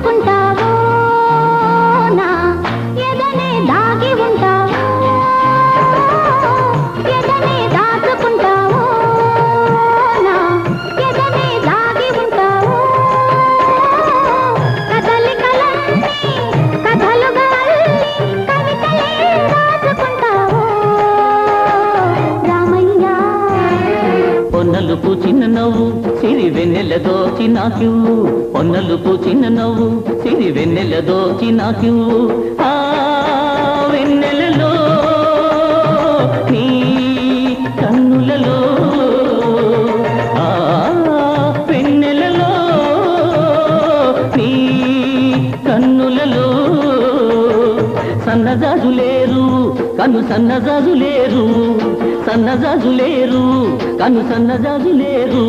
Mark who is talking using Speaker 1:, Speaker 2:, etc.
Speaker 1: దాచుకుంటావో నా ఎదనే దాగి ఉంటావో ఎదనే దాచుకుంటావో నా ఎదనే దాగి ఉంటావో కదలికలన్నీ కథలుగా అల్లి కవితలే రాసుకుంటావో రామయ్య
Speaker 2: పొన్నలుపు చిన్న నవ్వు సిరి వెన్నెల దోచి నాకివ్వు పొన్నలుపు చిన్న నవ్వు సిరి వెన్నెల దోచి నాకివ్వు ఆ వెన్నెలలో నీ కన్నులలో ఆ వెన్నెలలో నీ కన్నులలో సన్నజాజులేరు కను సన్నజాజులేరు సన్నజాజులేరు కను సన్నజాజులేరు